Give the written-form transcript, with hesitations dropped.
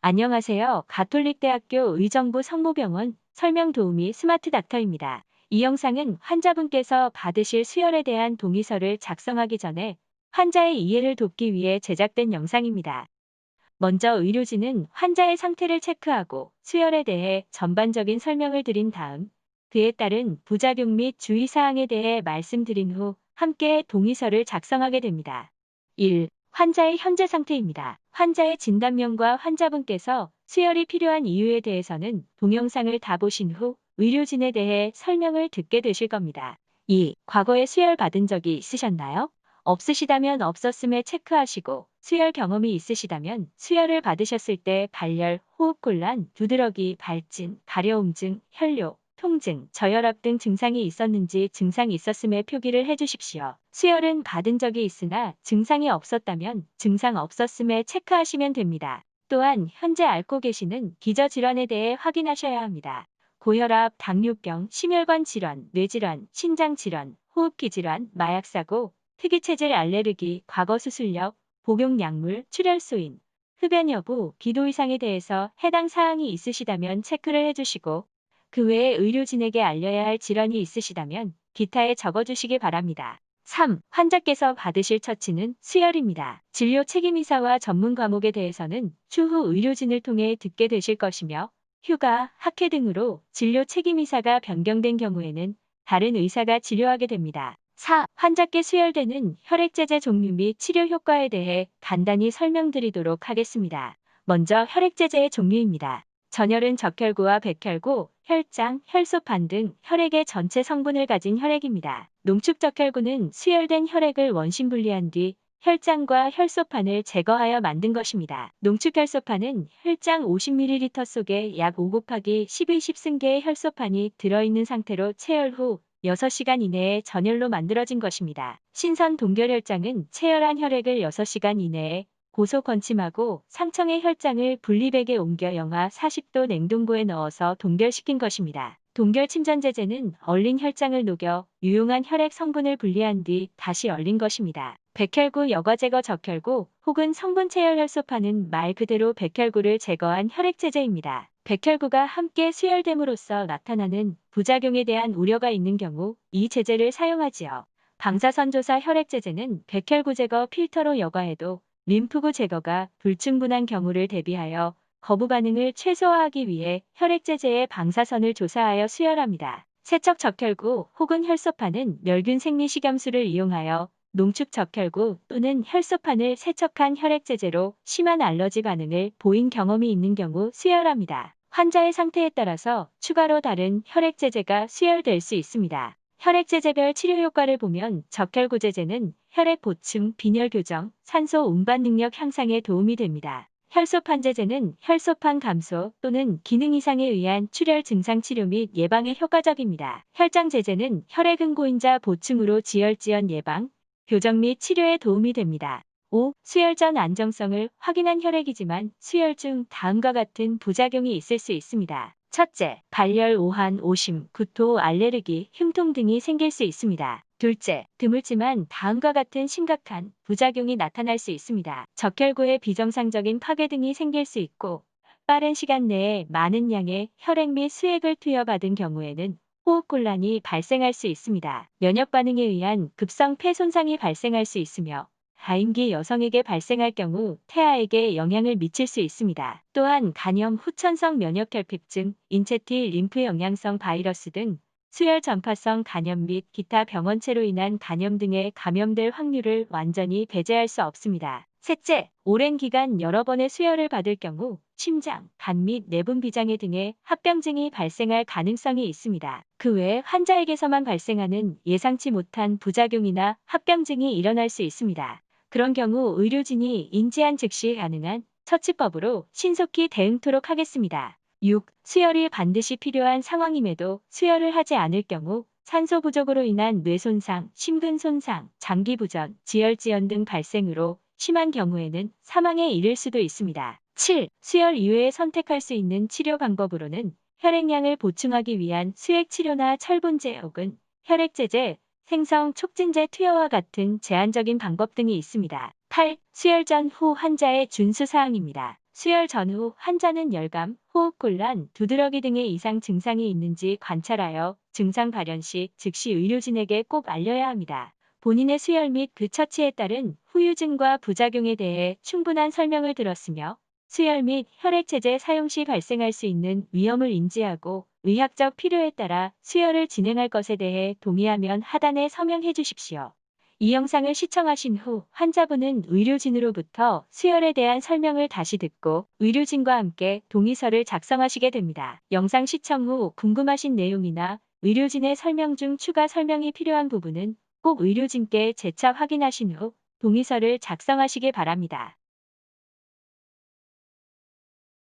안녕하세요. 가톨릭대학교 의정부 성모병원 설명도우미 스마트 닥터입니다. 이 영상은 환자분께서 받으실 수혈에 대한 동의서를 작성하기 전에 환자의 이해를 돕기 위해 제작된 영상입니다. 먼저 의료진은 환자의 상태를 체크하고 수혈에 대해 전반적인 설명을 드린 다음 그에 따른 부작용 및 주의사항에 대해 말씀드린 후 함께 동의서를 작성하게 됩니다. 1. 환자의 현재 상태입니다. 환자의 진단명과 환자분께서 수혈이 필요한 이유에 대해서는 동영상을 다 보신 후 의료진에 대해 설명을 듣게 되실 겁니다. 2. 과거에 수혈 받은 적이 있으셨나요? 없으시다면 없었음을 체크하시고 수혈 경험이 있으시다면 수혈을 받으셨을 때 발열, 호흡곤란, 두드러기, 발진, 가려움 등 혈뇨, 통증, 저혈압 등 증상이 있었는지 증상이 있었음에 표기를 해주십시오. 수혈은 받은 적이 있으나 증상이 없었다면 증상 없었음에 체크하시면 됩니다. 또한 현재 앓고 계시는 기저질환에 대해 확인하셔야 합니다. 고혈압, 당뇨병, 심혈관 질환, 뇌질환, 신장질환, 호흡기 질환, 마약사고, 특이체질 알레르기, 과거 수술력, 복용 약물, 출혈소인, 흡연 여부, 기도 이상에 대해서 해당 사항이 있으시다면 체크를 해주시고 그 외에 의료진에게 알려야 할 질환이 있으시다면 기타에 적어주시기 바랍니다. 3. 환자께서 받으실 처치는 수혈입니다. 진료 책임의사와 전문 과목에 대해서는 추후 의료진을 통해 듣게 되실 것이며 휴가, 학회 등으로 진료 책임의사가 변경된 경우에는 다른 의사가 진료하게 됩니다. 4. 환자께 수혈되는 혈액제제 종류 및 치료 효과에 대해 간단히 설명드리도록 하겠습니다. 먼저 혈액제제의 종류입니다. 전혈은 적혈구와 백혈구, 혈장, 혈소판 등 혈액의 전체 성분을 가진 혈액입니다. 농축적혈구는 수혈된 혈액을 원심 분리한 뒤 혈장과 혈소판을 제거하여 만든 것입니다. 농축혈소판은 혈장 50ml 속에 약 5 곱하기 12 10승계의 혈소판이 들어있는 상태로 체열 후 6시간 이내에 전혈로 만들어진 것입니다. 신선 동결혈장은 체열한 혈액을 6시간 이내에 고소 건침하고 상청의 혈장을 분리백에 옮겨 영하 40도 냉동고에 넣어서 동결시킨 것입니다. 동결 침전제제는 얼린 혈장을 녹여 유용한 혈액 성분을 분리한 뒤 다시 얼린 것입니다. 백혈구 여과 제거 적혈구 혹은 성분 체열 혈소판은 말 그대로 백혈구를 제거한 혈액제제입니다. 백혈구가 함께 수혈됨으로써 나타나는 부작용에 대한 우려가 있는 경우 이 제제를 사용하지요. 방사선조사 혈액제제는 백혈구 제거 필터로 여과해도 림프구 제거가 불충분한 경우를 대비하여 거부 반응을 최소화하기 위해 혈액제제의 방사선을 조사하여 수혈합니다. 세척 적혈구 혹은 혈소판은 멸균 생리식염수를 이용하여 농축 적혈구 또는 혈소판을 세척한 혈액제제로 심한 알러지 반응을 보인 경험이 있는 경우 수혈합니다. 환자의 상태에 따라서 추가로 다른 혈액제제가 수혈될 수 있습니다. 혈액제제별 치료 효과를 보면 적혈구제제는 혈액 보충, 빈혈 교정, 산소 운반 능력 향상에 도움이 됩니다. 혈소판제제는 혈소판 감소 또는 기능 이상에 의한 출혈 증상 치료 및 예방에 효과적입니다. 혈장제제는 혈액 응고인자 보충으로 지혈지연 예방, 교정 및 치료에 도움이 됩니다. 5. 수혈 전 안정성을 확인한 혈액이지만 수혈 중 다음과 같은 부작용이 있을 수 있습니다. 첫째, 발열, 오한, 오심, 구토, 알레르기, 흉통 등이 생길 수 있습니다. 둘째, 드물지만 다음과 같은 심각한 부작용이 나타날 수 있습니다. 적혈구의 비정상적인 파괴 등이 생길 수 있고 빠른 시간 내에 많은 양의 혈액 및 수액을 투여받은 경우에는 호흡곤란이 발생할 수 있습니다. 면역 반응에 의한 급성 폐 손상이 발생할 수 있으며 가임기 여성에게 발생할 경우 태아에게 영향을 미칠 수 있습니다. 또한 간염, 후천성 면역결핍증, 인체티 림프 영양성 바이러스 등 수혈 전파성 간염 및 기타 병원체로 인한 간염 등에 감염될 확률을 완전히 배제할 수 없습니다. 셋째, 오랜 기간 여러 번의 수혈을 받을 경우 심장, 간 및 내분 비장애 등의 합병증이 발생할 가능성이 있습니다. 그 외 환자에게서만 발생하는 예상치 못한 부작용이나 합병증이 일어날 수 있습니다. 그런 경우 의료진이 인지한 즉시 가능한 처치법으로 신속히 대응토록 하겠습니다. 6. 수혈이 반드시 필요한 상황임에도 수혈을 하지 않을 경우 산소 부족으로 인한 뇌 손상, 심근 손상, 장기 부전, 지혈지연 등 발생으로 심한 경우에는 사망에 이를 수도 있습니다. 7. 수혈 이외에 선택할 수 있는 치료 방법으로는 혈액량을 보충하기 위한 수액 치료나 철분제 혹은 혈액제제, 생성 촉진제 투여와 같은 제한적인 방법 등이 있습니다. 8. 수혈 전 후 환자의 준수 사항입니다. 수혈 전후 환자는 열감, 호흡곤란, 두드러기 등의 이상 증상이 있는지 관찰하여 증상 발현 시 즉시 의료진에게 꼭 알려야 합니다. 본인의 수혈 및 그 처치에 따른 후유증과 부작용에 대해 충분한 설명을 들었으며 수혈 및 혈액체제 사용 시 발생할 수 있는 위험을 인지하고 의학적 필요에 따라 수혈을 진행할 것에 대해 동의하면 하단에 서명해 주십시오. 이 영상을 시청하신 후 환자분은 의료진으로부터 수혈에 대한 설명을 다시 듣고 의료진과 함께 동의서를 작성하시게 됩니다. 영상 시청 후 궁금하신 내용이나 의료진의 설명 중 추가 설명이 필요한 부분은 꼭 의료진께 재차 확인하신 후 동의서를 작성하시기 바랍니다.